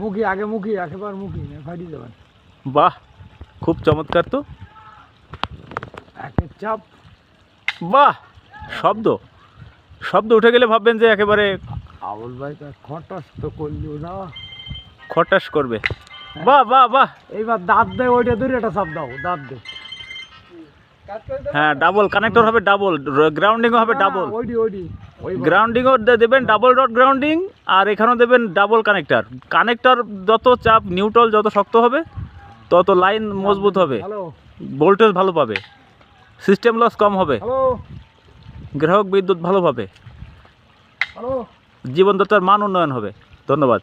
মুখি একেবারে মুখি ফাটিয়ে দেবেন। বাহ, খুব চমৎকার তো। একের চাপ। বাহ, শব্দ শব্দ উঠে গেলে ভাববেন যে একেবারে আবুল ভাই তো খটাস তো করলো না, খটাস করবে। বাহ বাহ বাহ। এইবার দাঁত দেয় ওইটা ধরে একটা চাপ দাও, দাঁত দে। হ্যাঁ, ডাবল কানেক্টর হবে, ডাবল গ্রাউন্ডিংও হবে, ডাবল গ্রাউন্ডিংও দেবেন, ডাবল ডট গ্রাউন্ডিং। আর এখানেও দেবেন ডাবল কানেক্টর। কানেক্টর যত চাপ নিউট্রাল যত শক্ত হবে তত লাইন মজবুত হবে, ভোল্টেজ ভালো পাবে, সিস্টেম লস কম হবে, গ্রাহক বিদ্যুৎ ভালো পাবে, জীবনযাত্রার মান উন্নয়ন হবে। ধন্যবাদ।